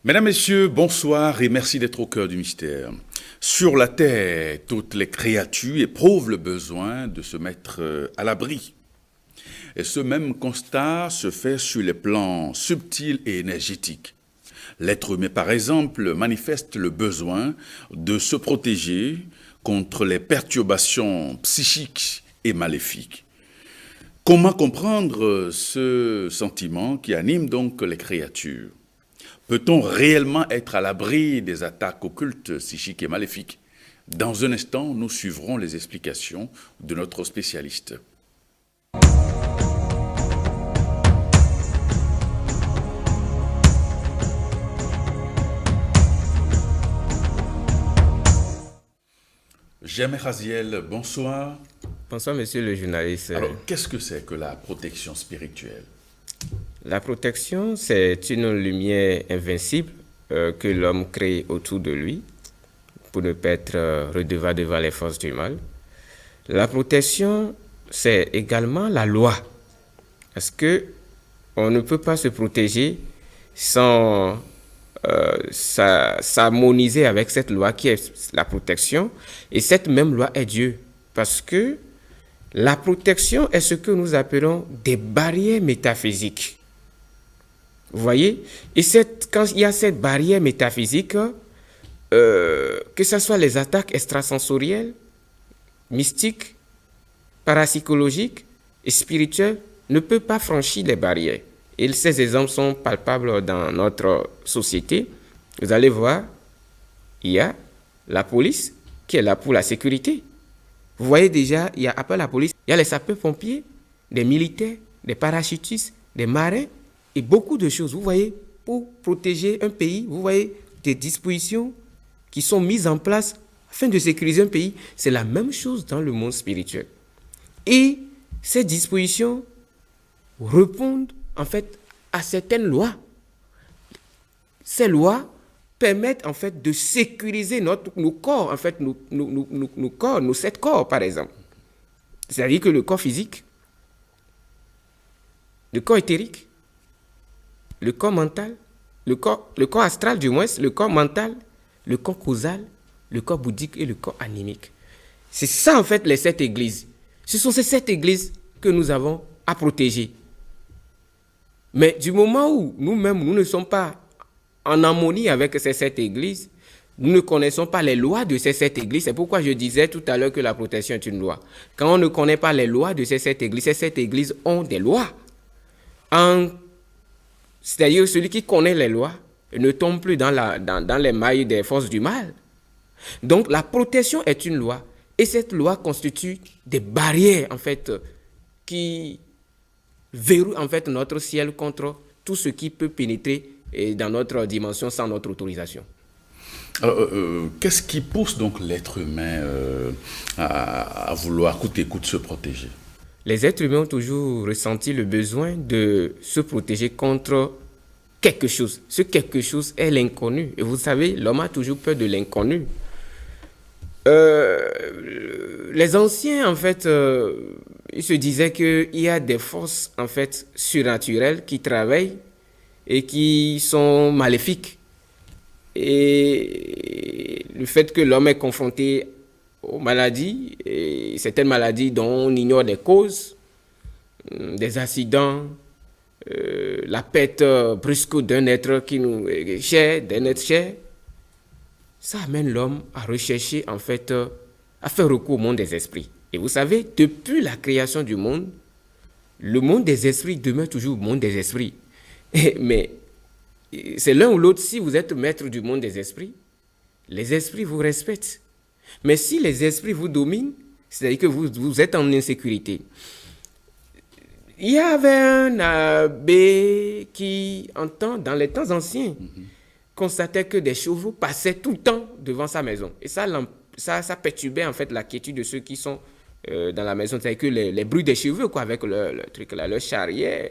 Mesdames, Messieurs, bonsoir et merci d'être au cœur du mystère. Sur la terre, toutes les créatures éprouvent le besoin de se mettre à l'abri. Et ce même constat se fait sur les plans subtils et énergétiques. L'être humain, par exemple, manifeste le besoin de se protéger contre les perturbations psychiques et maléfiques. Comment comprendre ce sentiment qui anime donc les créatures ? Peut-on réellement être à l'abri des attaques occultes, psychiques et maléfiques ? Dans un instant, nous suivrons les explications de notre spécialiste. Germain Raziel, bonsoir. Bonsoir, monsieur le journaliste. Alors, qu'est-ce que c'est que la protection spirituelle ? La protection, c'est une lumière invincible que l'homme crée autour de lui pour ne pas être redevable devant les forces du mal. La protection, c'est également la loi. Parce que on ne peut pas se protéger sans s'harmoniser avec cette loi qui est la protection. Et cette même loi est Dieu. Parce que la protection est ce que nous appelons des barrières métaphysiques. Vous voyez? Et quand il y a cette barrière métaphysique, que ce soit les attaques extrasensorielles, mystiques, parapsychologiques et spirituelles, ne peuvent pas franchir les barrières. Et ces exemples sont palpables dans notre société. Vous allez voir, il y a la police qui est là pour la sécurité. Vous voyez déjà, il y a après la police, il y a les sapeurs-pompiers, des militaires, des parachutistes, des marins et beaucoup de choses. Vous voyez, pour protéger un pays, vous voyez des dispositions qui sont mises en place afin de sécuriser un pays. C'est la même chose dans le monde spirituel. Et ces dispositions répondent en fait à certaines lois. Ces lois permettent en fait de sécuriser nos corps, en fait nos corps, nos 7 corps par exemple. C'est-à-dire que le corps physique, le corps éthérique, le corps mental, le corps astral du moins, le corps mental, le corps causal, le corps bouddhique et le corps animique. C'est ça en fait les 7 églises. Ce sont ces 7 églises que nous avons à protéger. Mais du moment où nous-mêmes, nous ne sommes pas en harmonie avec ces 7 églises, nous ne connaissons pas les lois de ces 7 églises. C'est pourquoi je disais tout à l'heure que la protection est une loi. Quand on ne connaît pas les lois de ces 7 églises, ces 7 églises ont des lois. C'est-à-dire celui qui connaît les lois ne tombe plus dans les mailles des forces du mal. Donc la protection est une loi. Et cette loi constitue des barrières en fait qui verrouillent en fait notre ciel contre tout ce qui peut pénétrer dans notre dimension sans notre autorisation. Alors, qu'est-ce qui pousse donc l'être humain à vouloir coûte et coûte se protéger ? Les êtres humains ont toujours ressenti le besoin de se protéger contre quelque chose. Ce quelque chose est l'inconnu. Et vous savez, l'homme a toujours peur de l'inconnu. Les anciens, en fait, ils se disaient qu'il y a des forces, en fait, surnaturelles qui travaillent et qui sont maléfiques. Et le fait que l'homme est confronté aux maladies, et certaines maladies dont on ignore les causes, des accidents, la perte brusque d'un être qui nous est cher, d'un être cher, ça amène l'homme à rechercher, en fait, à faire recours au monde des esprits. Et vous savez, depuis la création du monde, le monde des esprits demeure toujours le monde des esprits. Mais c'est l'un ou l'autre. Si vous êtes maître du monde des esprits, les esprits vous respectent. Mais si les esprits vous dominent, c'est-à-dire que vous êtes en insécurité. Il y avait un abbé qui, dans les temps anciens, constatait que des chevaux passaient tout le temps devant sa maison. Et ça perturbait en fait la quiétude de ceux qui sont dans la maison. C'est-à-dire que les bruits des chevaux, quoi, avec le truc là, le chariot.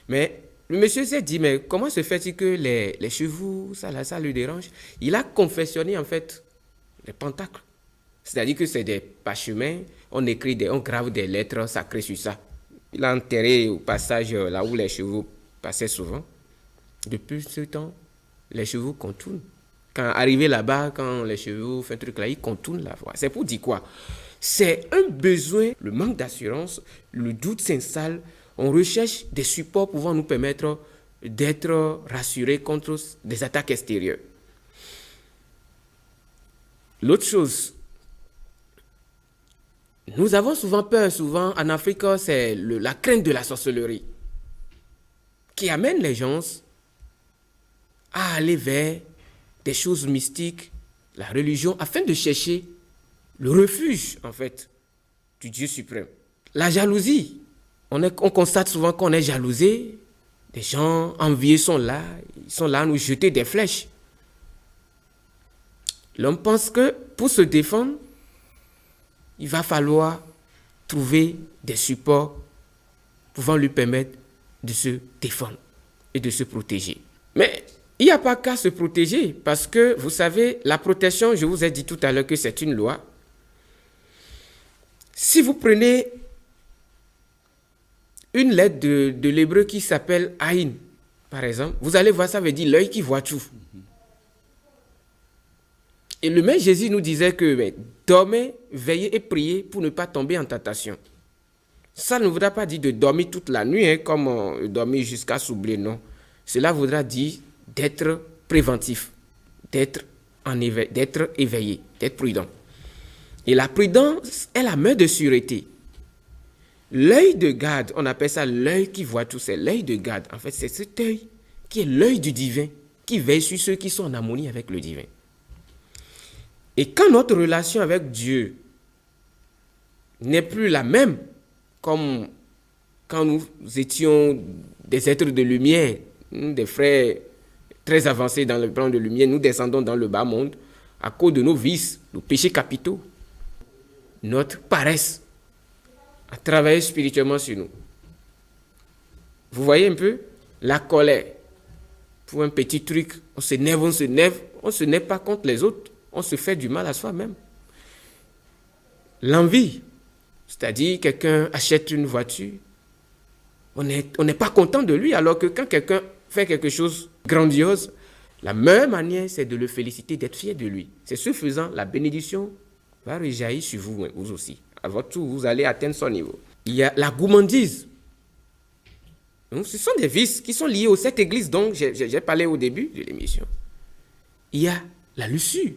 Mais le monsieur s'est dit, mais comment se fait-il que les chevaux, ça lui dérange? Il a confectionné en fait des pentacles. C'est-à-dire que c'est des parchemins, on grave des lettres sacrées sur ça. Il a enterré au passage là où les chevaux passaient souvent. Depuis ce temps, les chevaux contournent. Quand arrivé là-bas, quand les chevaux font un truc là, ils contournent la voie. C'est pour dire quoi? C'est un besoin, le manque d'assurance, le doute s'installe. On recherche des supports pouvant nous permettre d'être rassurés contre des attaques extérieures. L'autre chose, nous avons souvent peur, en Afrique, c'est la crainte de la sorcellerie qui amène les gens à aller vers des choses mystiques, la religion, afin de chercher le refuge, en fait, du Dieu suprême. La jalousie, on constate souvent qu'on est jalousé, des gens envieux sont là, ils sont là à nous jeter des flèches. L'homme pense que pour se défendre, il va falloir trouver des supports pouvant lui permettre de se défendre et de se protéger. Mais il n'y a pas qu'à se protéger parce que, vous savez, la protection, je vous ai dit tout à l'heure que c'est une loi. Si vous prenez une lettre de l'hébreu qui s'appelle Aïn, par exemple, vous allez voir, ça veut dire l'œil qui voit tout. Et le même Jésus nous disait que dormez, veillez et priez pour ne pas tomber en tentation. Ça ne voudra pas dire de dormir toute la nuit, comme dormir jusqu'à s'oublier, non. Cela voudra dire d'être préventif, d'être éveillé, d'être prudent. Et la prudence est la main de sûreté. L'œil de garde, on appelle ça l'œil qui voit tout, c'est l'œil de garde. En fait, c'est cet œil qui est l'œil du divin, qui veille sur ceux qui sont en harmonie avec le divin. Et quand notre relation avec Dieu n'est plus la même, comme quand nous étions des êtres de lumière, des frères très avancés dans le plan de lumière, nous descendons dans le bas monde à cause de nos vices, nos péchés capitaux, notre paresse à travailler spirituellement sur nous. Vous voyez un peu la colère. Pour un petit truc, on se nève pas contre les autres, on se fait du mal à soi-même. L'envie, c'est-à-dire quelqu'un achète une voiture, on n'est pas content de lui, alors que quand quelqu'un fait quelque chose de grandiose, la meilleure manière, c'est de le féliciter, d'être fier de lui. C'est ce faisant, la bénédiction va rejaillir sur vous, vous aussi. À votre tour, vous allez atteindre son niveau. Il y a la gourmandise. Donc, ce sont des vices qui sont liés aux 7 églises dont j'ai parlé au début de l'émission. Il y a la luxure,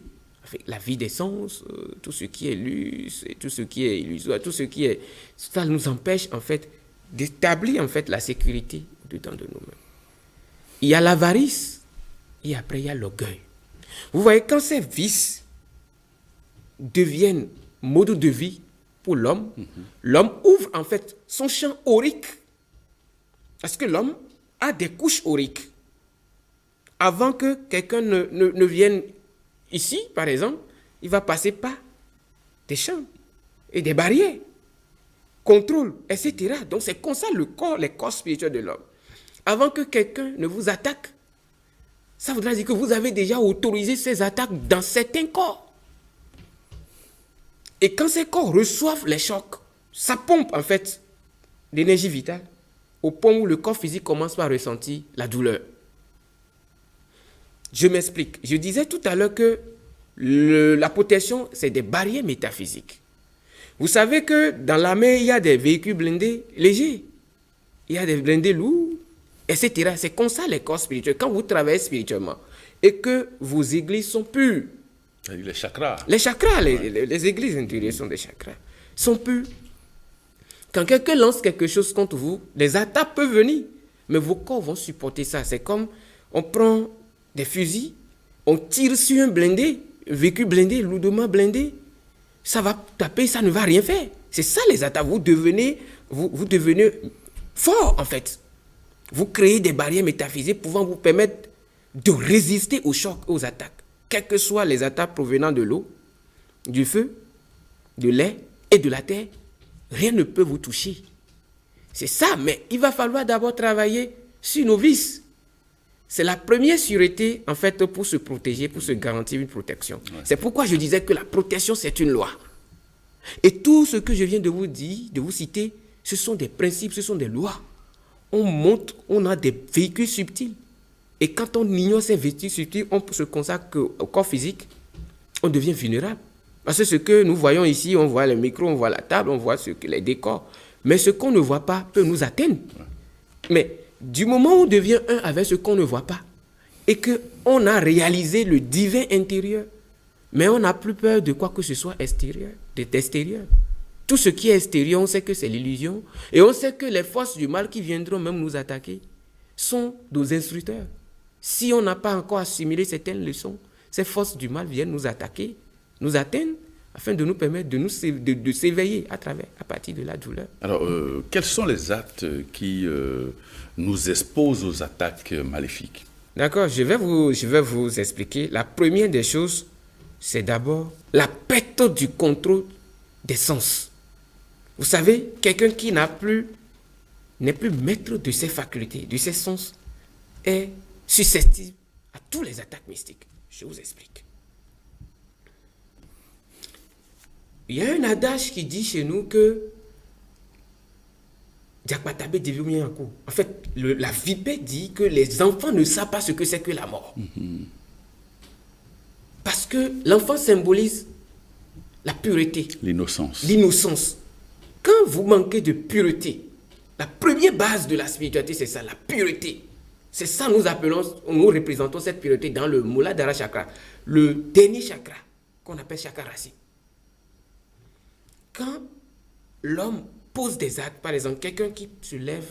avec la vie des sens, tout ce qui est luxe, tout ce qui est illusoire, tout ce qui est... Ça nous empêche, en fait, d'établir, en fait, la sécurité dedans de nous-mêmes. Il y a l'avarice, et après, il y a l'orgueil. Vous voyez, quand ces vices deviennent mode de vie pour l'homme, l'homme ouvre, en fait, son champ aurique. Parce que l'homme a des couches auriques. Avant que quelqu'un ne vienne ici, par exemple, il va passer par des champs et des barrières, contrôle, etc. Donc c'est comme ça les corps spirituels de l'homme. Avant que quelqu'un ne vous attaque, ça voudrait dire que vous avez déjà autorisé ces attaques dans certains corps. Et quand ces corps reçoivent les chocs, ça pompe en fait l'énergie vitale au point où le corps physique commence par ressentir la douleur. Je m'explique. Je disais tout à l'heure que la protection, c'est des barrières métaphysiques. Vous savez que dans la mer, il y a des véhicules blindés légers. Il y a des blindés lourds, etc. C'est comme ça les corps spirituels. Quand vous travaillez spirituellement et que vos églises sont pures. Les chakras. Les chakras, les églises intérieures sont des chakras. Sont pures. Quand quelqu'un lance quelque chose contre vous, les attaques peuvent venir. Mais vos corps vont supporter ça. C'est comme on prend des fusils, on tire sur un blindé, un véhicule blindé, lourdement blindé. Ça va taper, ça ne va rien faire. C'est ça les attaques. Vous devenez fort en fait. Vous créez des barrières métaphysiques pouvant vous permettre de résister aux chocs, aux attaques. Quelles que soient les attaques provenant de l'eau, du feu, de l'air et de la terre, rien ne peut vous toucher. C'est ça, mais il va falloir d'abord travailler sur nos vices. C'est la première sûreté, en fait, pour se protéger, pour se garantir une protection. Ouais. C'est pourquoi je disais que la protection, c'est une loi. Et tout ce que je viens de vous dire, de vous citer, ce sont des principes, ce sont des lois. On monte, on a des véhicules subtils Et quand on ignore ces vestiges subtils, on se consacre au corps physique, on devient vulnérable. Parce que ce que nous voyons ici, on voit le micro, on voit la table, on voit les décors. Mais ce qu'on ne voit pas peut nous atteindre. Mais du moment où on devient un avec ce qu'on ne voit pas, et qu'on a réalisé le divin intérieur, mais on n'a plus peur de quoi que ce soit extérieur, d'extérieur. Tout ce qui est extérieur, on sait que c'est l'illusion. Et on sait que les forces du mal qui viendront même nous attaquer sont nos instructeurs. Si on n'a pas encore assimilé certaines leçons, ces forces du mal viennent nous attaquer, nous atteindre, afin de nous permettre de s'éveiller à partir de la douleur. Alors, quels sont les actes qui nous exposent aux attaques maléfiques? D'accord, je vais vous expliquer. La première des choses, c'est d'abord la perte du contrôle des sens. Vous savez, quelqu'un qui n'est plus maître de ses facultés, de ses sens, est susceptible à toutes les attaques mystiques. Je vous explique. Il y a un adage qui dit chez nous que en fait, la vipère dit que les enfants ne savent pas ce que c'est que la mort. Parce que l'enfant symbolise la pureté. L'innocence. L'innocence. Quand vous manquez de pureté, la première base de la spiritualité, c'est ça, la pureté. C'est ça nous représentons cette pureté dans le Muladhara chakra, le dernier chakra qu'on appelle chakra racine. Quand l'homme pose des actes, par exemple, quelqu'un qui se lève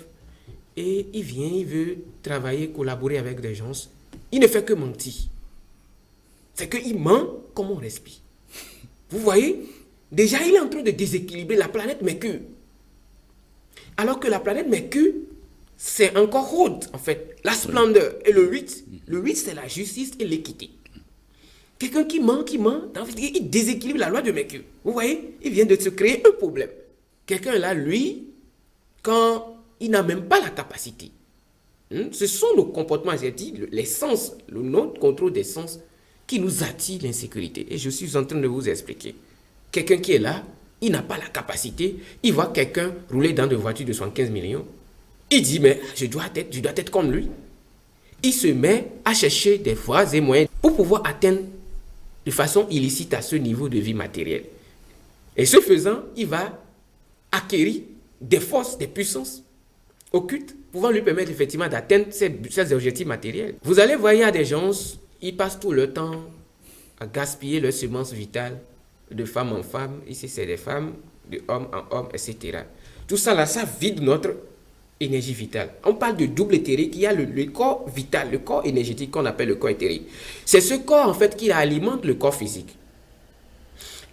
et il veut travailler, collaborer avec des gens, il ne fait que mentir. C'est qu'il ment comme on respire. Vous voyez, déjà il est en train de déséquilibrer la planète Mercure. Alors que la planète Mercure, c'est encore haute, en fait, la splendeur. Et le 8, c'est la justice et l'équité. Quelqu'un qui ment, il déséquilibre la loi de Mercure. Vous voyez, il vient de se créer un problème. Quelqu'un là, lui, quand il n'a même pas la capacité, ce sont nos comportements asiatiques, les sens, notre contrôle des sens qui nous attire l'insécurité. Et je suis en train de vous expliquer. Quelqu'un qui est là, il n'a pas la capacité, il voit quelqu'un rouler dans des voitures de 75 millions. Il dit, mais je dois être comme lui. Il se met à chercher des voies et moyens pour pouvoir atteindre de façon illicite à ce niveau de vie matérielle. Et ce faisant, il va acquérir des forces, des puissances occultes pouvant lui permettre effectivement d'atteindre ses objectifs matériels. Vous allez voir, il y a des gens, ils passent tout le temps à gaspiller leurs semences vitales de femme en femme. Ici, c'est des femmes, de homme en homme, etc. Tout ça là, ça vide notre énergie vitale. On parle de double éthérique. Il y a le corps vital, le corps énergétique qu'on appelle le corps éthérique. C'est ce corps en fait qui alimente le corps physique.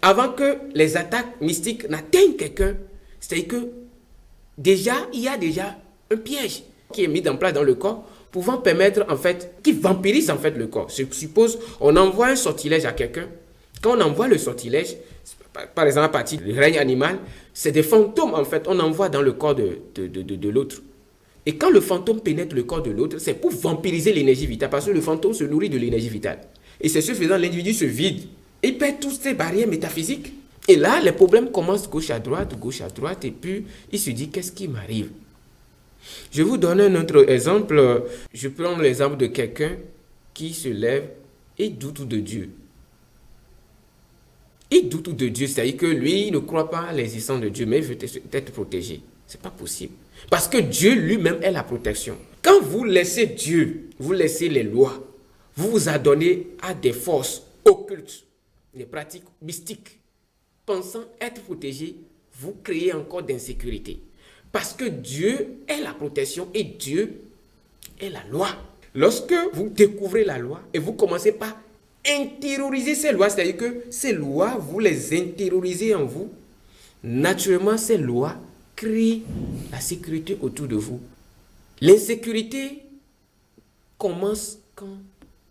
Avant que les attaques mystiques n'atteignent quelqu'un, c'est-à-dire que il y a déjà un piège qui est mis en place dans le corps pouvant permettre en fait, qui vampirise en fait le corps. Je suppose, on envoie un sortilège à quelqu'un. Quand on envoie le sortilège, par exemple à partir du règne animal, c'est des fantômes en fait, on envoie dans le corps de l'autre. Et quand le fantôme pénètre le corps de l'autre, c'est pour vampiriser l'énergie vitale, parce que le fantôme se nourrit de l'énergie vitale. Et c'est ce faisant, l'individu se vide. Il perd toutes ces barrières métaphysiques. Et là, les problèmes commencent gauche à droite, et puis il se dit, qu'est-ce qui m'arrive? Je vous donne un autre exemple. Je prends l'exemple de quelqu'un qui se lève et doute de Dieu. Il doute de Dieu, c'est-à-dire que lui, il ne croit pas à l'existence de Dieu, mais il veut être protégé. Ce n'est pas possible. Parce que Dieu lui-même est la protection. Quand vous laissez Dieu, vous laissez les lois, vous vous adonnez à des forces occultes, des pratiques mystiques, pensant être protégé, vous créez encore d'insécurité. Parce que Dieu est la protection et Dieu est la loi. Lorsque vous découvrez la loi et vous commencez par intérioriser ces lois, c'est-à-dire que ces lois, vous les intériorisez en vous, naturellement ces lois créent la sécurité autour de vous. L'insécurité commence quand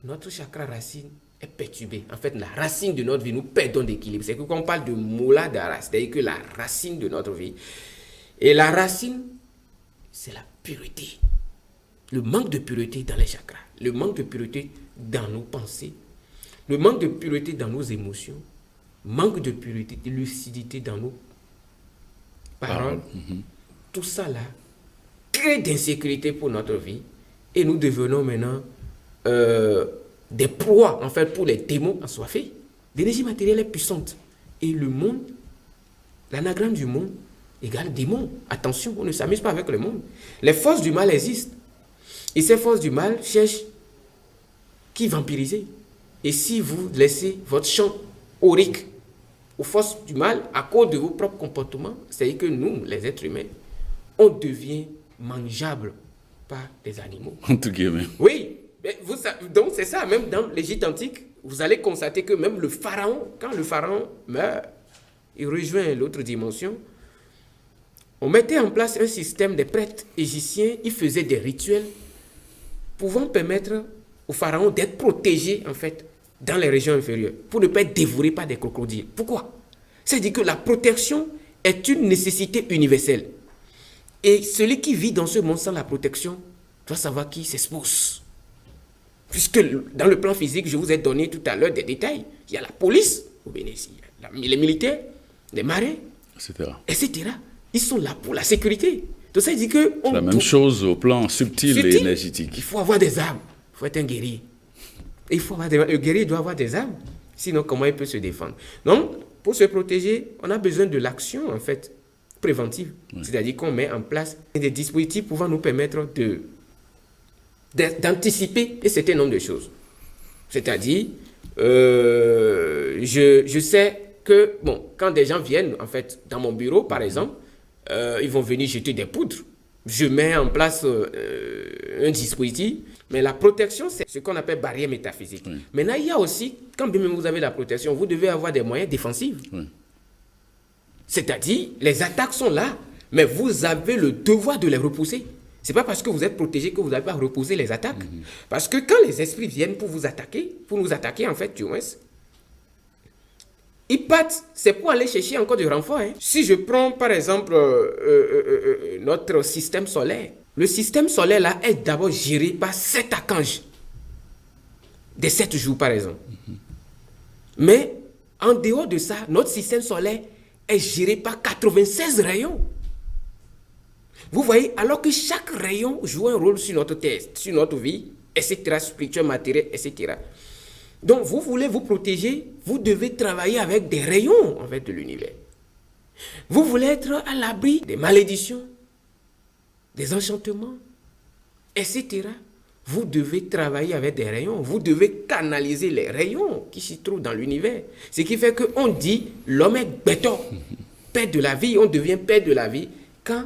notre chakra racine est perturbé. En fait, la racine de notre vie, nous perdons d'équilibre. C'est que quand on parle de Muladhara, c'est-à-dire que la racine de notre vie. Et la racine, c'est la pureté. Le manque de pureté dans les chakras, le manque de pureté dans nos pensées, le manque de pureté dans nos émotions, manque de pureté, de lucidité dans nos paroles. Tout ça là crée d'insécurité pour notre vie. Et nous devenons maintenant des proies, en fait, pour les démons assoiffés. L'énergie matérielle est puissante. Et le monde, l'anagramme du monde égale démon. Attention, on ne s'amuse pas avec le monde. Les forces du mal existent. Et ces forces du mal cherchent qui vampiriser. Et si vous laissez votre champ aurique aux forces du mal à cause de vos propres comportements, c'est-à-dire que nous, les êtres humains, on devient mangeable par des animaux. Entre guillemets. Oui, mais donc c'est ça, même dans l'Égypte antique, vous allez constater que même le pharaon, quand le pharaon meurt, il rejoint l'autre dimension, on mettait en place un système de prêtres égyptiens, ils faisaient des rituels pouvant permettre au pharaon d'être protégé, en fait, dans les régions inférieures, pour ne pas être dévoré par des crocodiles. Pourquoi? C'est-à-dire que la protection est une nécessité universelle. Et celui qui vit dans ce monde sans la protection doit savoir qui s'expose. Puisque dans le plan physique, je vous ai donné tout à l'heure des détails. Il y a la police, au Bénétie, les militaires, les marins, etc. Ils sont là pour la sécurité. Donc ça veut dire que... C'est la même chose au plan subtil et énergétique. Il faut avoir des armes. Il faut être un guerrier. Le guerrier doit avoir des armes. Sinon, comment il peut se défendre? Donc, pour se protéger, on a besoin de l'action, en fait, préventive. Oui. C'est-à-dire qu'on met en place des dispositifs pouvant nous permettre d'anticiper un certain nombre de choses. C'est-à-dire, je sais que, bon, quand des gens viennent, en fait, dans mon bureau, par exemple, ils vont venir jeter des poudres. Je mets en place un dispositif, mais la protection, c'est ce qu'on appelle barrière métaphysique. Oui. Maintenant, il y a aussi, quand bien même vous avez la protection, vous devez avoir des moyens défensifs. Oui. C'est-à-dire, les attaques sont là, mais vous avez le devoir de les repousser. Ce n'est pas parce que vous êtes protégé que vous n'avez pas repousser les attaques. Parce que quand les esprits viennent pour vous attaquer, pour nous attaquer en fait, du moins, ils partent, c'est pour aller chercher encore du renfort. Hein. Si je prends par exemple notre système solaire, le système solaire là est d'abord géré par 7 archanges. Des 7 jours par exemple. Mais en dehors de ça, notre système solaire est géré par 96 rayons. Vous voyez, alors que chaque rayon joue un rôle sur notre test, sur notre vie, etc., spirituelle, matérielle, etc. Donc, vous voulez vous protéger, vous devez travailler avec des rayons, en fait, de l'univers. Vous voulez être à l'abri des malédictions, des enchantements, etc. Vous devez travailler avec des rayons. Vous devez canaliser les rayons qui s'y trouvent dans l'univers. Ce qui fait qu'on dit l'homme est béton, père de la vie. On devient père de la vie quand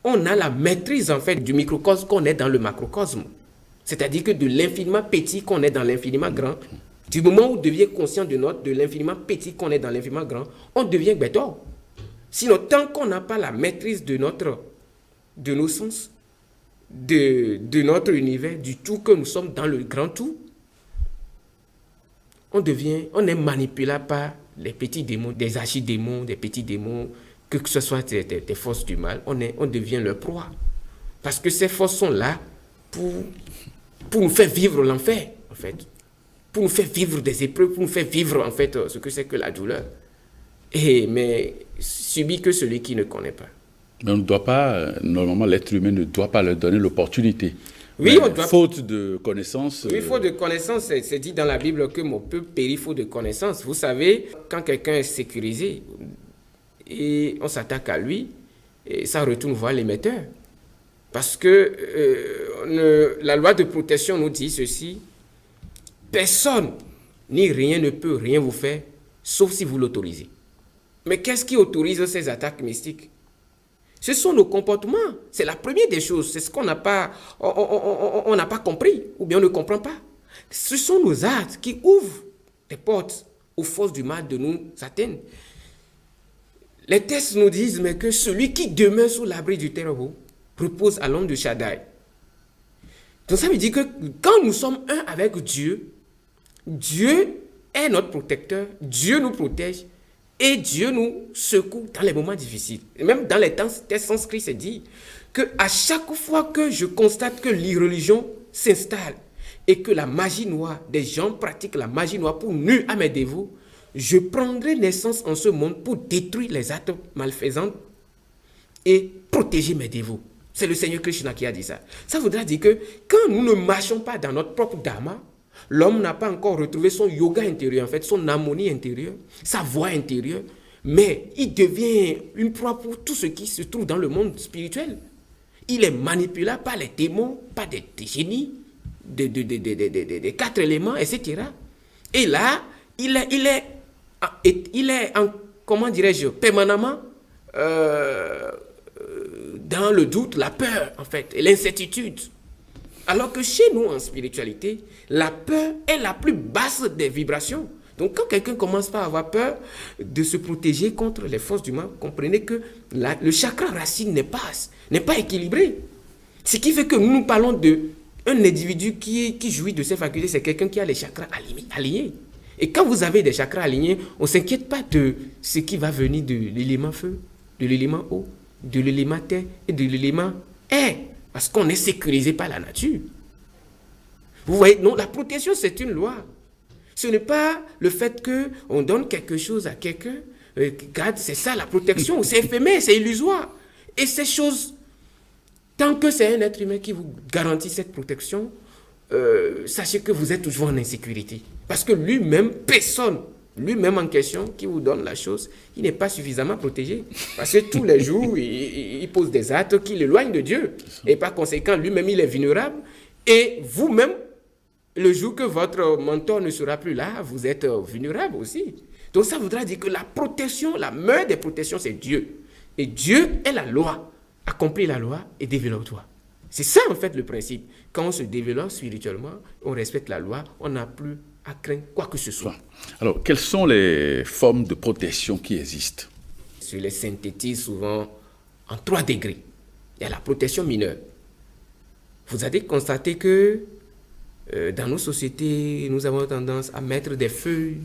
on a la maîtrise, en fait, du microcosme qu'on est dans le macrocosme. C'est-à-dire que de l'infiniment petit qu'on est dans l'infiniment grand, du moment où on devient conscient de l'infiniment petit qu'on est dans l'infiniment grand, on devient béton. Sinon, tant qu'on n'a pas la maîtrise de nos sens, de notre univers, du tout que nous sommes dans le grand tout, on est manipulable par les petits démons, des archidémons, des petits démons, que ce soit des forces du mal, on devient leur proie. Parce que ces forces sont là pour nous faire vivre l'enfer, en fait. Pour nous faire vivre des épreuves, pour nous faire vivre, en fait, ce que c'est que la douleur. Mais subit que celui qui ne connaît pas. Mais on ne doit pas, normalement, l'être humain ne doit pas leur donner l'opportunité. Oui, on doit... Faute de connaissance. Oui, faute de connaissance, c'est dit dans la Bible que mon peuple périt faute de connaissance. Vous savez, quand quelqu'un est sécurisé et on s'attaque à lui, et ça retourne voir l'émetteur. Parce que la loi de protection nous dit ceci: personne ni rien ne peut rien vous faire, sauf si vous l'autorisez. Mais qu'est-ce qui autorise ces attaques mystiques? Ce sont nos comportements. C'est la première des choses. C'est ce qu'on n'a pas, on n'a pas compris, ou bien on ne comprend pas. Ce sont nos actes qui ouvrent les portes aux forces du mal de nous atteindre. Les textes nous disent mais que celui qui demeure sous l'abri du Très-Haut repose à l'ombre de Shaddai. Donc ça veut dire que quand nous sommes un avec Dieu, Dieu est notre protecteur, Dieu nous protège et Dieu nous secoue dans les moments difficiles. Et même dans les textes sanscrits, c'est dit qu'à chaque fois que je constate que l'irreligion s'installe et que la magie noire, des gens pratiquent la magie noire pour nuire à mes dévots, je prendrai naissance en ce monde pour détruire les actes malfaisants et protéger mes dévots. C'est le Seigneur Krishna qui a dit ça. Ça voudra dire que quand nous ne marchons pas dans notre propre dharma, l'homme n'a pas encore retrouvé son yoga intérieur, en fait, son harmonie intérieure, sa voix intérieure, mais il devient une proie pour tout ce qui se trouve dans le monde spirituel. Il est manipulable par les démons, par des génies, des quatre éléments, etc. Et là, il est comment dirais-je, permanemment dans le doute, la peur, en fait, et l'incertitude. Alors que chez nous, en spiritualité, la peur est la plus basse des vibrations. Donc, quand quelqu'un commence par avoir peur de se protéger contre les forces du mal, comprenez que le chakra racine n'est pas équilibré. Ce qui fait que nous parlons d'un individu qui jouit de ses facultés, c'est quelqu'un qui a les chakras alignés. Et quand vous avez des chakras alignés, on ne s'inquiète pas de ce qui va venir de l'élément feu, de l'élément eau, de l'élément terre et de l'élément air. Parce qu'on est sécurisé par la nature. Vous voyez, non, la protection, c'est une loi. Ce n'est pas le fait qu'on donne quelque chose à quelqu'un. Regarde, c'est ça la protection. C'est éphémère, c'est illusoire. Et ces choses, tant que c'est un être humain qui vous garantit cette protection, sachez que vous êtes toujours en insécurité. Parce que lui-même, personne, lui-même en question, qui vous donne la chose, il n'est pas suffisamment protégé. Parce que tous les jours, il pose des actes qui l'éloignent de Dieu. Et par conséquent, lui-même, il est vulnérable. Et vous-même, le jour que votre mentor ne sera plus là, vous êtes vulnérable aussi. Donc ça voudra dire que la protection, la meilleure des protections, c'est Dieu. Et Dieu est la loi. Accomplis la loi et développe-toi. C'est ça en fait le principe. Quand on se développe spirituellement, on respecte la loi, on n'a plus à craindre quoi que ce soit. Alors, quelles sont les formes de protection qui existent? Je les synthétise souvent en 3 degrés. Il y a la protection mineure. Vous avez constaté que dans nos sociétés, nous avons tendance à mettre des feuilles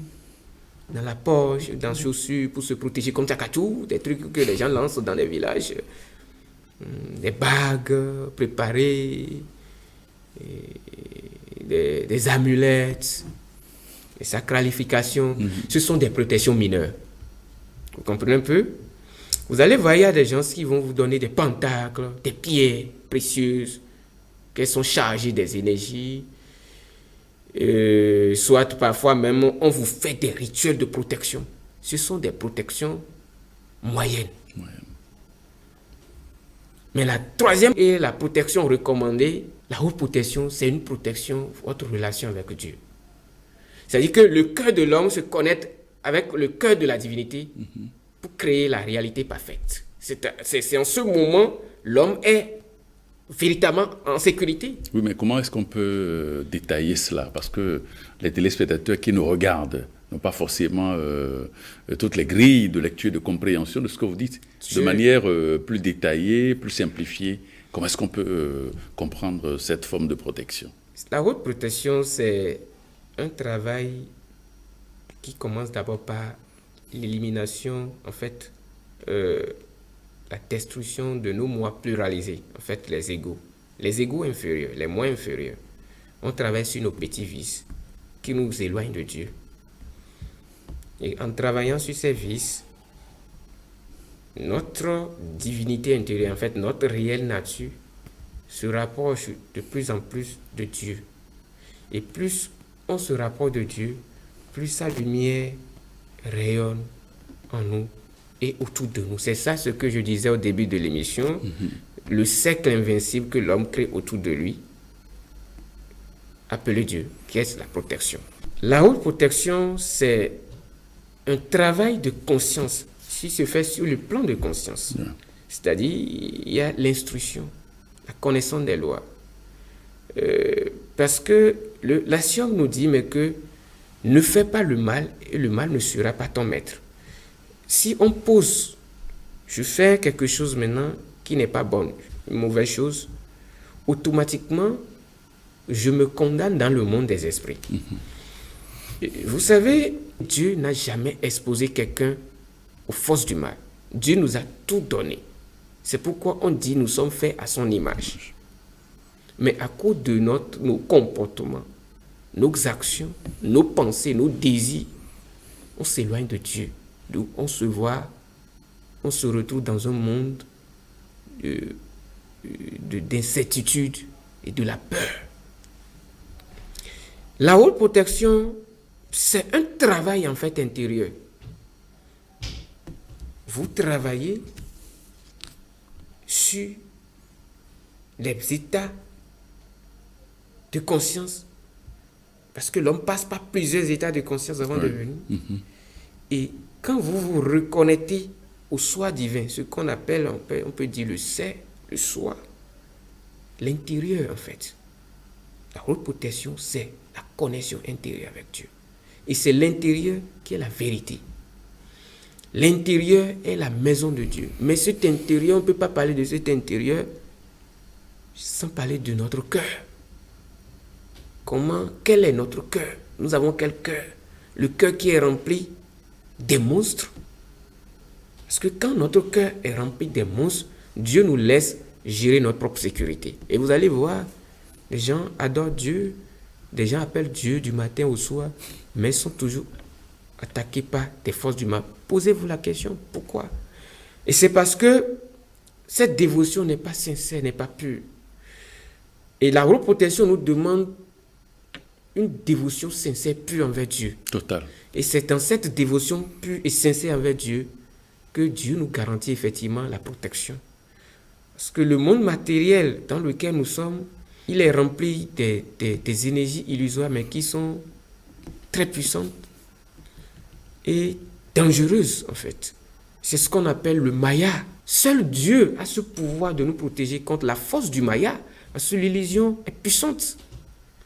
dans la poche, dans les chaussures pour se protéger comme Tchakachou, des trucs que les gens lancent dans les villages. Des bagues préparées, des amulettes, des sacralifications. Ce sont des protections mineures. Vous comprenez un peu? Vous allez voir, il y a des gens qui vont vous donner des pentacles, des pierres précieuses, qui sont chargées des énergies. Soit parfois même, on vous fait des rituels de protection. Ce sont des protections moyennes. Mais la troisième est la protection recommandée. La haute protection, c'est une protection, votre relation avec Dieu. C'est-à-dire que le cœur de l'homme se connecte avec le cœur de la divinité pour créer la réalité parfaite. C'est en ce moment, l'homme est véritablement en sécurité. Oui, mais comment est-ce qu'on peut détailler cela? Parce que les téléspectateurs qui nous regardent n'ont pas forcément toutes les grilles de lecture, de compréhension de ce que vous dites, de manière plus détaillée, plus simplifiée. Comment est-ce qu'on peut comprendre cette forme de protection? La haute protection, c'est un travail qui commence d'abord par l'élimination, en fait, la destruction de nos moi pluralisés, en fait, les égos. Les égos inférieurs, les moi inférieurs. On travaille sur nos petits vices qui nous éloignent de Dieu. Et en travaillant sur ces vices, notre divinité intérieure, en fait, notre réelle nature, se rapproche de plus en plus de Dieu. Et plus on se rapproche de Dieu, plus sa lumière rayonne en nous et autour de nous. C'est ça ce que je disais au début de l'émission, le cercle invincible que l'homme crée autour de lui, appelé Dieu, qui est la protection. La haute protection, c'est un travail de conscience qui se fait sur le plan de conscience. C'est-à-dire, il y a l'instruction, la connaissance des lois. Parce que l'axiome nous dit mais que ne fais pas le mal et le mal ne sera pas ton maître. Si on pose, je fais quelque chose maintenant qui n'est pas bonne, une mauvaise chose, automatiquement, je me condamne dans le monde des esprits. Vous savez, Dieu n'a jamais exposé quelqu'un aux forces du mal. Dieu nous a tout donné. C'est pourquoi on dit nous sommes faits à son image. Mais à cause de nos comportements, nos actions, nos pensées, nos désirs, on s'éloigne de Dieu. Donc on se retrouve dans un monde d'incertitude et de la peur. La haute protection, c'est un travail en fait intérieur. Vous travaillez sur les états de conscience, parce que l'homme passe par plusieurs états de conscience avant de venir. Et quand vous vous reconnectez au soi divin, ce qu'on appelle, on peut dire le c'est, le soi, l'intérieur en fait. La haute protection, c'est la connexion intérieure avec Dieu. Et c'est l'intérieur qui est la vérité. L'intérieur est la maison de Dieu. Mais cet intérieur, on ne peut pas parler de cet intérieur sans parler de notre cœur. Quel est notre cœur? Nous avons quel cœur? Le cœur qui est rempli des monstres. Parce que quand notre cœur est rempli des monstres, Dieu nous laisse gérer notre propre sécurité. Et vous allez voir, les gens adorent Dieu, des gens appellent Dieu du matin au soir, mais sont toujours attaqués par des forces du mal. Posez-vous la question, pourquoi? Et c'est parce que cette dévotion n'est pas sincère, n'est pas pure. Et la haute protection nous demande une dévotion sincère, pure envers Dieu. Total. Et c'est dans cette dévotion pure et sincère envers Dieu que Dieu nous garantit effectivement la protection. Parce que le monde matériel dans lequel nous sommes, il est rempli des énergies illusoires, mais qui sont très puissantes et dangereuses, en fait. C'est ce qu'on appelle le Maya. Seul Dieu a ce pouvoir de nous protéger contre la force du Maya, parce que l'illusion est puissante.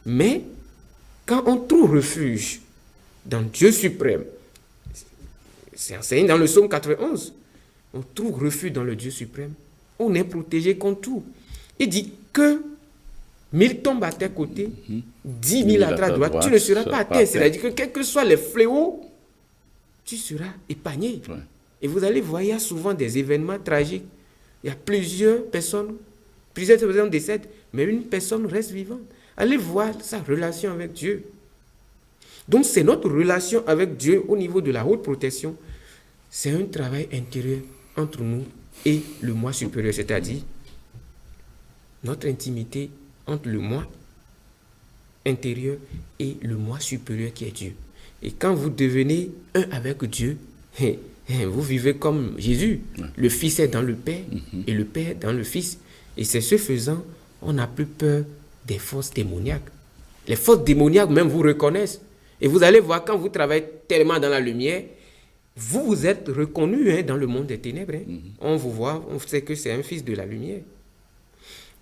Mais quand on trouve refuge dans Dieu suprême, c'est enseigné dans le psaume 91, on trouve refuge dans le Dieu suprême, on est protégé contre tout. Il dit que 1000 tombent à tes côtés, 10 000 à ta droite, tu ne seras pas atteint. C'est-à-dire que quels que soient les fléaux, tu seras épargné. Ouais. Et vous allez voir, il y a souvent des événements tragiques. Il y a plusieurs personnes décèdent, mais une personne reste vivante. Allez voir sa relation avec Dieu. Donc c'est notre relation avec Dieu au niveau de la haute protection. C'est un travail intérieur entre nous et le moi supérieur, c'est-à-dire notre intimité entre le moi intérieur et le moi supérieur qui est Dieu. Et quand vous devenez un avec Dieu, vous vivez comme Jésus. Le Fils est dans le Père et le Père dans le Fils. Et c'est ce faisant, on n'a plus peur des forces démoniaques. Les forces démoniaques même vous reconnaissent. Et vous allez voir, quand vous travaillez tellement dans la lumière, vous êtes reconnu dans le monde des ténèbres. On vous voit, on sait que c'est un fils de la lumière.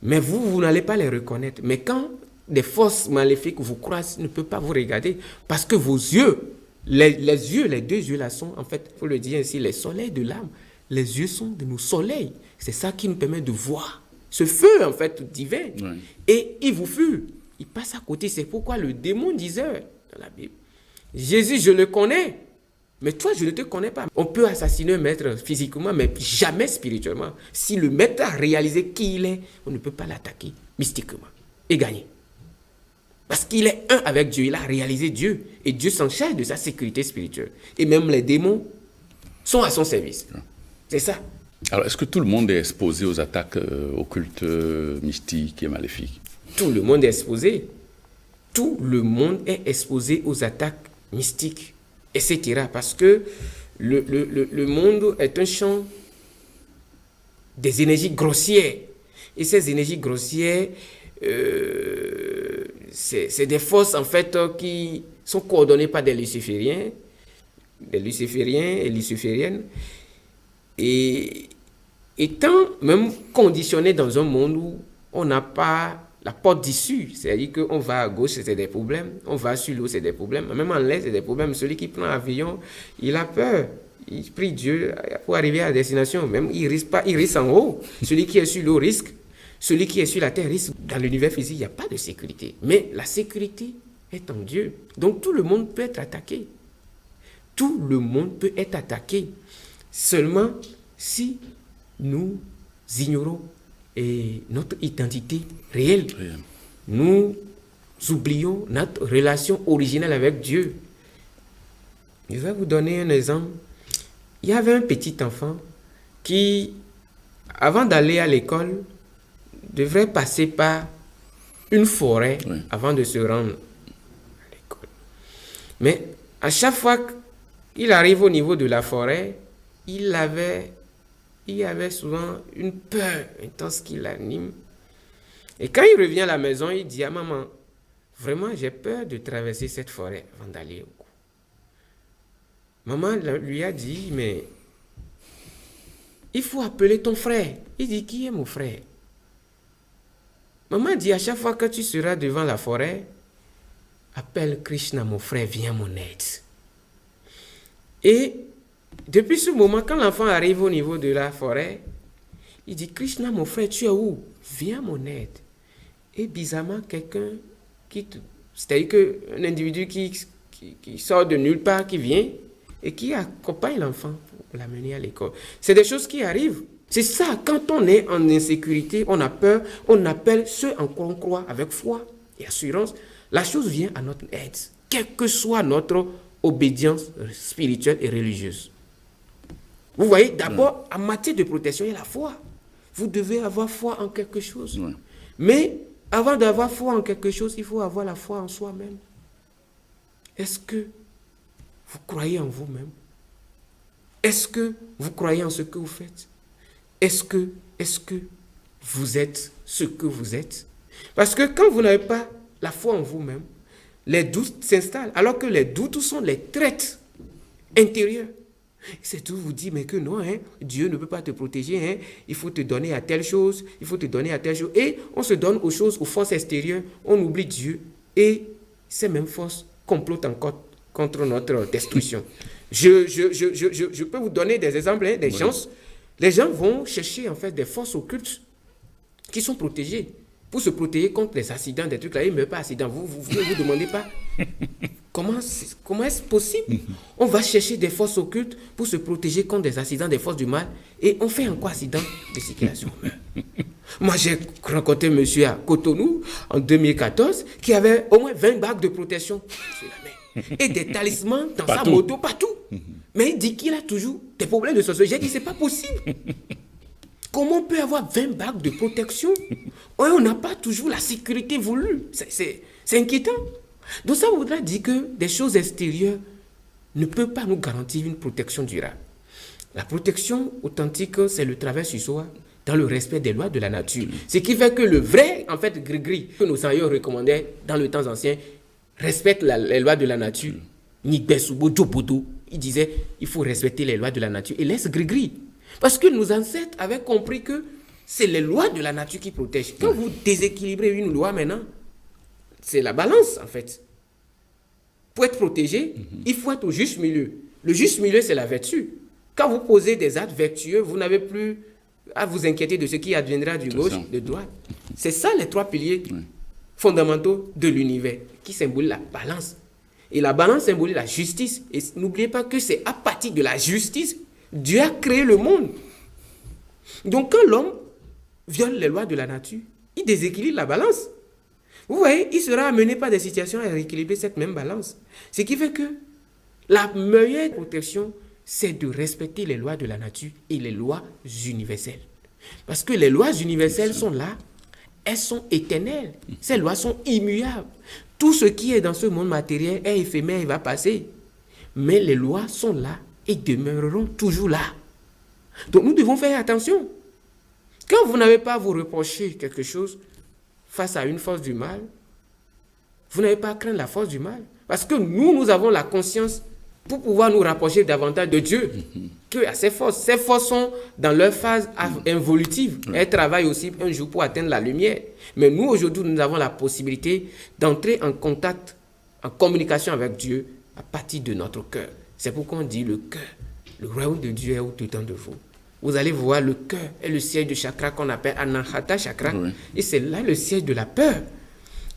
Mais vous n'allez pas les reconnaître. Mais quand des forces maléfiques vous croisent, ne peuvent pas vous regarder, parce que vos yeux, les deux yeux là sont, en fait, il faut le dire ainsi, les soleils de l'âme. Les yeux sont de nos soleils. C'est ça qui nous permet de voir ce feu, en fait, divin. Oui. Et il vous fuit. Il passe à côté. C'est pourquoi le démon disait dans la Bible, Jésus, je le connais, mais toi, je ne te connais pas. On peut assassiner un maître physiquement, mais jamais spirituellement. Si le maître a réalisé qui il est, on ne peut pas l'attaquer mystiquement et gagner. Parce qu'il est un avec Dieu, il a réalisé Dieu. Et Dieu s'en charge de sa sécurité spirituelle. Et même les démons sont à son service. C'est ça. Alors, est-ce que tout le monde est exposé aux attaques occultes, mystiques et maléfiques? Tout le monde est exposé. Tout le monde est exposé aux attaques mystiques, etc. Parce que le monde est un champ des énergies grossières. Et ces énergies grossières, c'est des forces, en fait, qui sont coordonnées par des lucifériens et lucifériennes. Et étant même conditionné dans un monde où on n'a pas la porte d'issue, c'est-à-dire qu'on va à gauche, c'est des problèmes, on va sur l'eau, c'est des problèmes, même en l'air, c'est des problèmes. Celui qui prend l'avion, il a peur, il prie Dieu pour arriver à la destination, même il risque pas, il risque en haut. Celui qui est sur l'eau risque, celui qui est sur la terre risque. Dans l'univers physique, il n'y a pas de sécurité, mais la sécurité est en Dieu. Donc tout le monde peut être attaqué. Tout le monde peut être attaqué. Seulement si nous ignorons notre identité réelle, nous oublions notre relation originelle avec Dieu. Je vais vous donner un exemple. Il y avait un petit enfant qui, avant d'aller à l'école, devrait passer par une forêt avant de se rendre à l'école. Mais à chaque fois qu'il arrive au niveau de la forêt, il y avait souvent une peur intense qui l'anime. Et quand il revient à la maison, il dit à maman, vraiment j'ai peur de traverser cette forêt avant d'aller au cours. Maman lui a dit, mais il faut appeler ton frère. Il dit, qui est mon frère? Maman dit, à chaque fois que tu seras devant la forêt, appelle Krishna, mon frère, viens à mon aide. Et depuis ce moment, quand l'enfant arrive au niveau de la forêt, il dit, Krishna, mon frère, tu es où? Viens à mon aide. Et bizarrement, c'est-à-dire qu'un individu qui sort de nulle part, qui vient et qui accompagne l'enfant pour l'amener à l'école. C'est des choses qui arrivent. C'est ça, quand on est en insécurité, on a peur, on appelle ceux en quoi on croit avec foi et assurance. La chose vient à notre aide, quelle que soit notre obédience spirituelle et religieuse. Vous voyez, d'abord, en matière de protection, il y a la foi. Vous devez avoir foi en quelque chose. Oui. Mais avant d'avoir foi en quelque chose, il faut avoir la foi en soi-même. Est-ce que vous croyez en vous-même? Est-ce que vous croyez en ce que vous faites? Est-ce que vous êtes ce que vous êtes? Parce que quand vous n'avez pas la foi en vous-même, les doutes s'installent, alors que les doutes sont les traits intérieurs. C'est tout vous dit, mais que non, Dieu ne peut pas te protéger, il faut te donner à telle chose, il faut te donner à telle chose. Et on se donne aux choses, aux forces extérieures, on oublie Dieu, et ces mêmes forces complotent encore contre notre destruction. Je peux vous donner des exemples, des gens. Les gens vont chercher en fait des forces occultes qui sont protégées pour se protéger contre les accidents, des trucs là. Ils ne meurent pas accidents. Vous ne vous demandez pas comment est-ce possible? On va chercher des forces occultes pour se protéger contre des accidents, des forces du mal, et on fait encore accident de circulation. Moi, j'ai rencontré un monsieur à Cotonou en 2014 qui avait au moins 20 bagues de protection sur la main et des talismans dans sa moto, partout. Mais il dit qu'il a toujours des problèmes de sorcellerie. J'ai dit, c'est pas possible. Comment on peut avoir 20 bagues de protection? On n'a pas toujours la sécurité voulue. C'est inquiétant. Donc ça voudrait dire que des choses extérieures ne peuvent pas nous garantir une protection durable. La protection authentique, c'est le travail sur soi dans le respect des lois de la nature. Ce qui fait que le vrai, en fait, gris-gris, que nos aïeux recommandaient dans le temps ancien, respecte les lois de la nature. Nigbesubo, Djobodo, il disait, il faut respecter les lois de la nature et laisse gris-gris. Parce que nos ancêtres avaient compris que c'est les lois de la nature qui protègent. Quand vous déséquilibrez une loi maintenant, c'est la balance en fait. Pour être protégé, il faut être au juste milieu. Le juste milieu, c'est la vertu. Quand vous posez des actes vertueux, vous n'avez plus à vous inquiéter de ce qui adviendra du gauche, de droite. C'est ça les trois piliers fondamentaux de l'univers qui symbolisent la balance. Et la balance symbolise la justice. Et n'oubliez pas que c'est à partir de la justice Dieu a créé le monde. Donc quand l'homme viole les lois de la nature, il déséquilibre la balance. Vous voyez, il sera amené par des situations à rééquilibrer cette même balance. Ce qui fait que la meilleure protection, c'est de respecter les lois de la nature et les lois universelles. Parce que les lois universelles sont là, elles sont éternelles. Ces lois sont immuables. Tout ce qui est dans ce monde matériel est éphémère et va passer. Mais les lois sont là et demeureront toujours là. Donc nous devons faire attention. Quand vous n'avez pas à vous reprocher quelque chose face à une force du mal, vous n'avez pas à craindre la force du mal. Parce que nous avons la conscience pour pouvoir nous rapprocher davantage de Dieu qu'à ces forces. Ces forces sont dans leur phase involutive. Elles travaillent aussi un jour pour atteindre la lumière. Mais nous, aujourd'hui, nous avons la possibilité d'entrer en contact, en communication avec Dieu à partir de notre cœur. C'est pourquoi on dit le cœur. Le royaume de Dieu est au-dedans de vous. Vous allez voir, le cœur est le siège du chakra qu'on appelle Anahata chakra. Oui. Et c'est là le siège de la peur.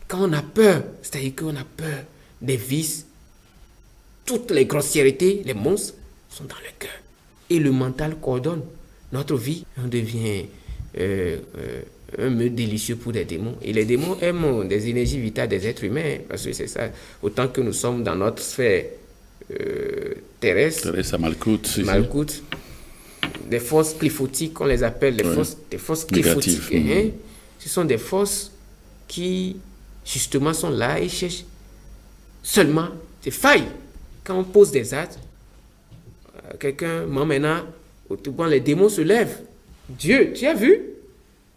Quand on a peur, c'est-à-dire qu'on a peur des vices, toutes les grossièretés, les monstres sont dans le cœur. Et le mental coordonne notre vie. On devient un meurtre délicieux pour les démons. Et les démons aiment des énergies vitales des êtres humains. Parce que c'est ça. Autant que nous sommes dans notre sphère terrestre. Terrestre à Malkout. Des forces cliphotiques, on les appelle des forces cliphotiques. Ce sont des forces qui, justement, sont là et cherchent seulement des failles. Quand on pose des actes, quelqu'un m'emmena, les démons se lèvent. Dieu, tu as vu?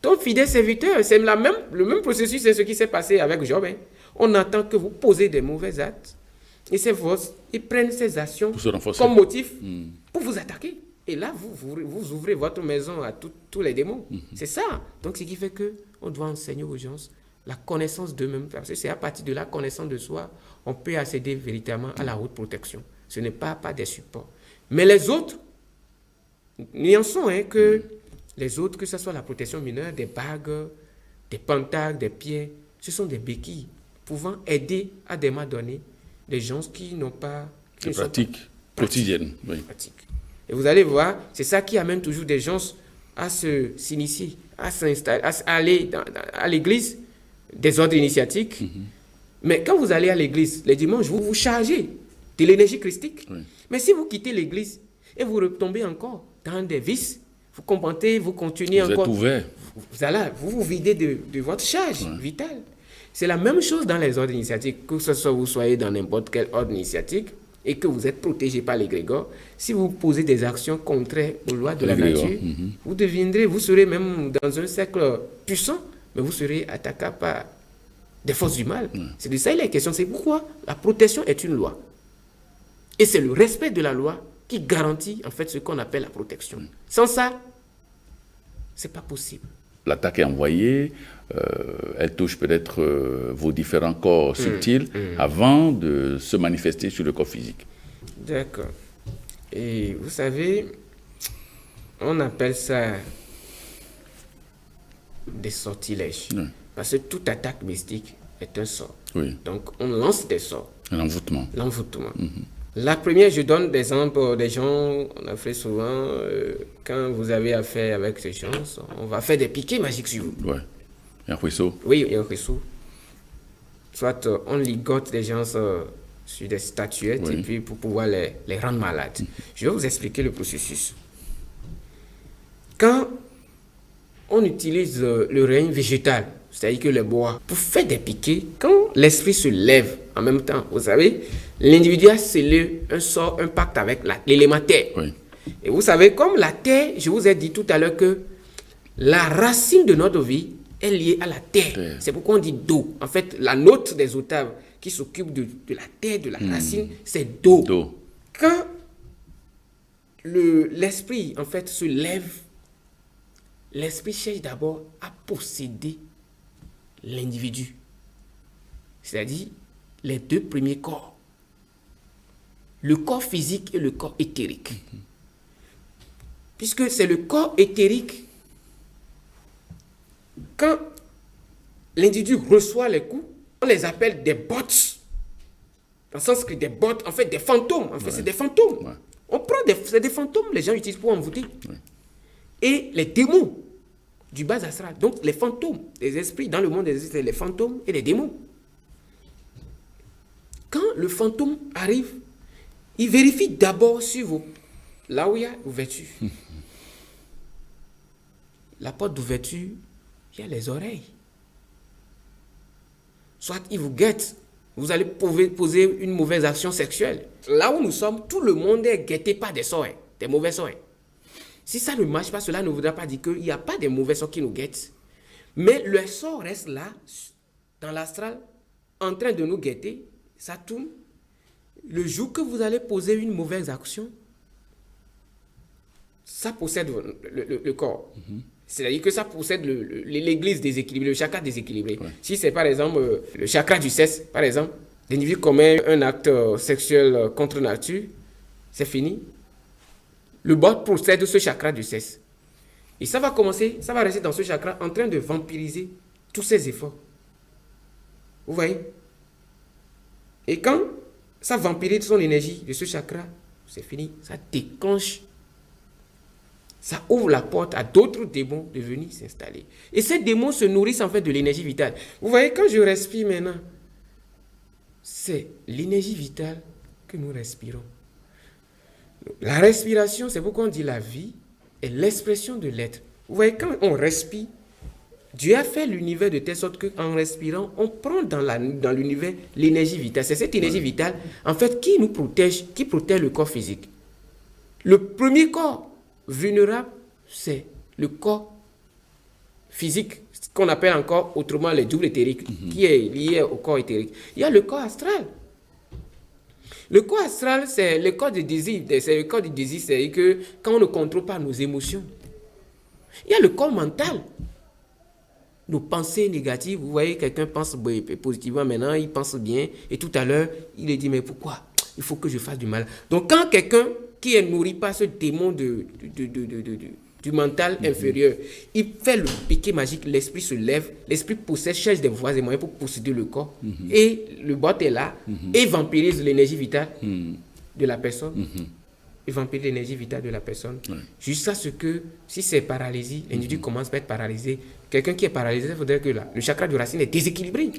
Ton fidèle serviteur, c'est le même processus, c'est ce qui s'est passé avec Job. Hein. On attend que vous posez des mauvais actes. Et ces forces, ils prennent ces actions comme motif pour vous attaquer. Et là, vous ouvrez votre maison à tous les démons. C'est ça. Donc, ce qui fait qu'on doit enseigner aux gens la connaissance d'eux-mêmes. Parce que c'est à partir de la connaissance de soi, on peut accéder véritablement à la haute protection. Ce n'est pas des supports. Mais les autres, nuançons que les autres, que ce soit la protection mineure, des bagues, des pentacles, des pieds, ce sont des béquilles pouvant aider à des moments donnés les gens qui n'ont pas... Des pratiques quotidiennes. Oui. Et vous allez voir, c'est ça qui amène toujours des gens à s'initier, à s'installer, à aller à l'église, des ordres initiatiques. Mais quand vous allez à l'église, les dimanches, vous vous chargez de l'énergie christique. Oui. Mais si vous quittez l'église et vous retombez encore dans des vices, vous commentez, vous continuez encore. Vous êtes ouvert. Vous vous videz de votre charge vitale. C'est la même chose dans les ordres initiatiques, que ce soit vous soyez dans n'importe quel ordre initiatique et que vous êtes protégé par l'égrégore. Si vous posez des actions contraires aux lois de la nature, vous serez même dans un cercle puissant, mais vous serez attaqué par des forces du mal. C'est de ça il est question. C'est pourquoi la protection est une loi. Et c'est le respect de la loi qui garantit en fait ce qu'on appelle la protection. Sans ça, c'est pas possible. L'attaque est envoyée, elle touche peut-être vos différents corps subtils avant de se manifester sur le corps physique. D'accord. Et vous savez, on appelle ça des sortilèges. Parce que toute attaque mystique est un sort. Oui. Donc, on lance des sorts. L'envoûtement. La première, je donne des exemples des gens, on a fait souvent, quand vous avez affaire avec ces gens, on va faire des piquets magiques sur vous. Oui. Un ruisseau. Oui, un ruisseau. Soit on ligote des gens sur des statuettes et puis pour pouvoir les rendre malades. Je vais vous expliquer le processus. Quand on utilise le règne végétal, c'est-à-dire que le bois, pour faire des piquets, quand l'esprit se lève en même temps, vous savez, l'individu a scellé un pacte avec l'élément terre. Oui. Et vous savez, comme la terre, je vous ai dit tout à l'heure que la racine de notre vie est liée à la terre. C'est pourquoi on dit do. En fait, la note des octaves qui s'occupe de la terre, de la racine, c'est do. Quand l'esprit, en fait, se lève, l'esprit cherche d'abord à posséder l'individu. C'est-à-dire les deux premiers corps. Le corps physique et le corps éthérique. Puisque c'est le corps éthérique, quand l'individu reçoit les coups, on les appelle des bots. Dans le sens que des bots, en fait, des fantômes. En fait, c'est des fantômes. On prend c'est des fantômes, les gens utilisent pour envoûter. Et les démons du bas astral. Donc, les fantômes, les esprits dans le monde des esprits, c'est les fantômes et les démons. Quand le fantôme arrive, il vérifie d'abord sur là où il y a l'ouverture. La porte d'ouverture, il y a les oreilles. Soit il vous guette, vous allez poser une mauvaise action sexuelle. Là où nous sommes, tout le monde est guetté par des sorts, des mauvais sorts. Si ça ne marche pas, cela ne voudra pas dire qu'il n'y a pas de mauvais sorts qui nous guettent. Mais le sort reste là, dans l'astral, en train de nous guetter. Ça tourne. Le jour que vous allez poser une mauvaise action, ça possède le corps. C'est-à-dire que ça possède l'église déséquilibrée, le chakra déséquilibré. Si c'est par exemple le chakra du sexe, par exemple, l'individu commet un acte sexuel contre nature, c'est fini. Le bot possède ce chakra du sexe. Et ça va commencer, ça va rester dans ce chakra en train de vampiriser tous ses efforts. Vous voyez? Et quand ça vampirise son énergie de ce chakra, c'est fini. Ça déclenche. Ça ouvre la porte à d'autres démons de venir s'installer. Et ces démons se nourrissent en fait de l'énergie vitale. Vous voyez, quand je respire maintenant, c'est l'énergie vitale que nous respirons. La respiration, c'est pourquoi on dit la vie est l'expression de l'être. Vous voyez, quand on respire, Dieu a fait l'univers de telle sorte qu'en respirant, on prend dans l'univers l'énergie vitale. C'est cette énergie vitale, en fait, qui nous protège, qui protège le corps physique. Le premier corps vulnérable, c'est le corps physique, ce qu'on appelle encore autrement les doubles éthériques, qui est lié au corps éthérique. Il y a le corps astral. Le corps astral, c'est le corps du désir. C'est le corps du désir, c'est que quand on ne contrôle pas nos émotions. Il y a le corps mental. Nos pensées négatives, vous voyez, quelqu'un pense positivement, maintenant il pense bien, et tout à l'heure, il est dit, mais pourquoi? Il faut que je fasse du mal. Donc quand quelqu'un qui est nourri par ce démon du mental inférieur, il fait le piquet magique, l'esprit se lève, l'esprit possède, cherche des voies et moyens pour posséder le corps, et le bot est là, et vampirise l'énergie vitale de la personne. Il vampirise l'énergie vitale de la personne, jusqu'à ce que, si c'est paralysie, l'individu commence à être paralysé. Quelqu'un qui est paralysé, il faudrait que le chakra de racine est déséquilibré.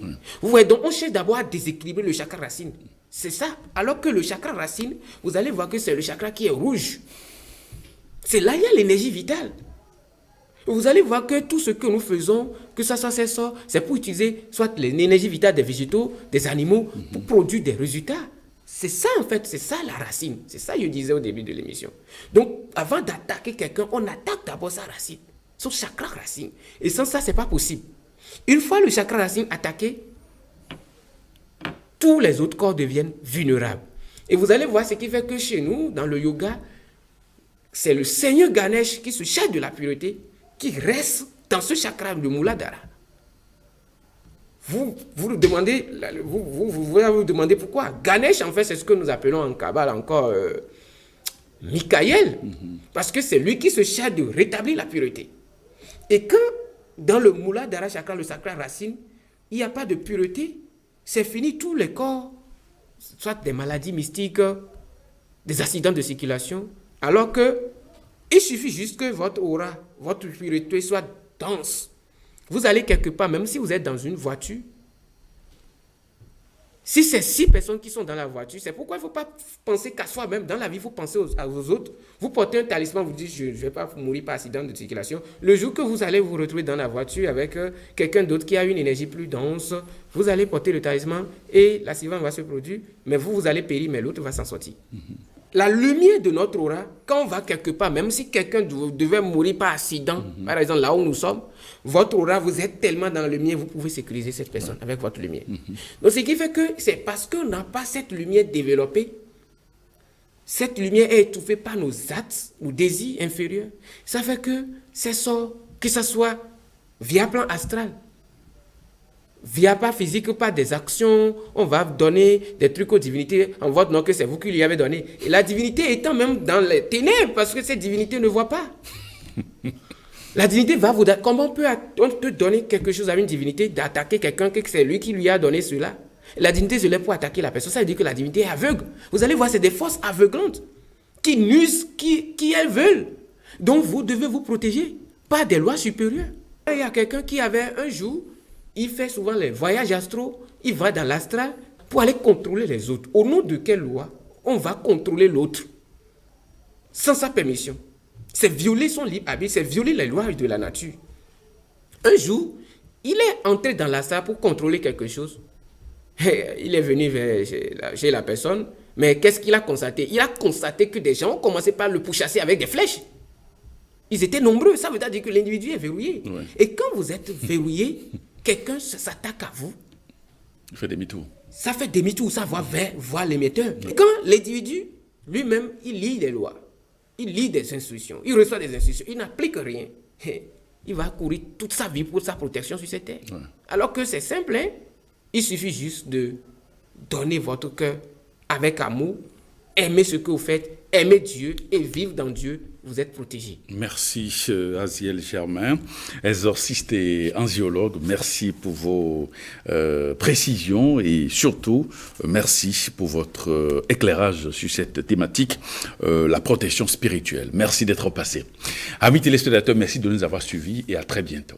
Vous voyez, donc on cherche d'abord à déséquilibrer le chakra racine. C'est ça. Alors que le chakra racine, vous allez voir que c'est le chakra qui est rouge. C'est là il y a l'énergie vitale. Vous allez voir que tout ce que nous faisons, que ça soit ces sorts, c'est pour utiliser soit l'énergie vitale des végétaux, des animaux, pour produire des résultats. C'est ça en fait, c'est ça la racine. C'est ça que je disais au début de l'émission. Donc, avant d'attaquer quelqu'un, on attaque d'abord sa racine, son chakra racine. Et sans ça, ce n'est pas possible. Une fois le chakra racine attaqué, tous les autres corps deviennent vulnérables. Et vous allez voir ce qui fait que chez nous, dans le yoga, c'est le Seigneur Ganesh qui se charge de la pureté, qui reste dans ce chakra, le Muladhara. Vous vous demandez, vous demandez pourquoi. Ganesh, en fait, c'est ce que nous appelons en Kabbale encore Michael, parce que c'est lui qui se charge de rétablir la pureté. Et quand, dans le Muladhara chakra, le chakra racine, il n'y a pas de pureté, c'est fini tous les corps, soit des maladies mystiques, des accidents de circulation, alors que il suffit juste que votre aura, votre pureté soit dense. Vous allez quelque part, même si vous êtes dans une voiture, si c'est 6 personnes qui sont dans la voiture, c'est pourquoi il ne faut pas penser qu'à soi-même. Dans la vie, il faut penser aux autres. Vous portez un talisman, vous dites, je ne vais pas mourir par accident de circulation. Le jour que vous allez vous retrouver dans la voiture avec quelqu'un d'autre qui a une énergie plus dense, vous allez porter le talisman et l'accident va se produire, mais vous allez périr, mais l'autre va s'en sortir. La lumière de notre aura, quand on va quelque part, même si quelqu'un devait mourir par accident, par exemple là où nous sommes, votre aura, vous êtes tellement dans la lumière, vous pouvez sécuriser cette personne avec votre lumière. Donc ce qui fait que c'est parce qu'on n'a pas cette lumière développée, cette lumière est étouffée par nos actes ou désirs inférieurs. Ça fait que c'est ça, que ce soit via plan astral, via pas physique, pas des actions, on va donner des trucs aux divinités en votre nom que c'est vous qui lui avez donné. Et la divinité étant même dans les ténèbres, parce que cette divinité ne voit pas. La divinité va vous donner. Comment on peut donner quelque chose à une divinité, d'attaquer quelqu'un que c'est lui qui lui a donné cela? La divinité se lève pour attaquer la personne. Ça veut dire que la divinité est aveugle. Vous allez voir, c'est des forces aveuglantes qui nuisent qui elles veulent. Donc vous devez vous protéger par des lois supérieures. Il y a quelqu'un qui avait un jour, il fait souvent les voyages astraux, il va dans l'astral pour aller contrôler les autres. Au nom de quelle loi on va contrôler l'autre sans sa permission? C'est violer son libre arbitre, c'est violer les lois de la nature. Un jour, il est entré dans l'astral pour contrôler quelque chose. Il est venu chez la personne, mais qu'est-ce qu'il a constaté? Il a constaté que des gens ont commencé par le pourchasser avec des flèches. Ils étaient nombreux, ça veut dire que l'individu est verrouillé. Ouais. Et quand vous êtes verrouillé, quelqu'un s'attaque à vous. Il fait demi-tour. Ça fait demi-tour, ça va voir l'émetteur. Et quand l'individu, lui-même, il lit des lois, il lit des instructions, il reçoit des instructions, il n'applique rien. Il va courir toute sa vie pour sa protection sur cette terre. Ouais. Alors que c'est simple, hein? Il suffit juste de donner votre cœur avec amour, aimer ce que vous faites, aimer Dieu et vivre dans Dieu, vous êtes protégé. Merci Aziel Germain, exorciste et angiologue. Merci pour vos précisions et surtout merci pour votre éclairage sur cette thématique, la protection spirituelle. Merci d'être passé. Amis téléspectateurs, merci de nous avoir suivis et à très bientôt.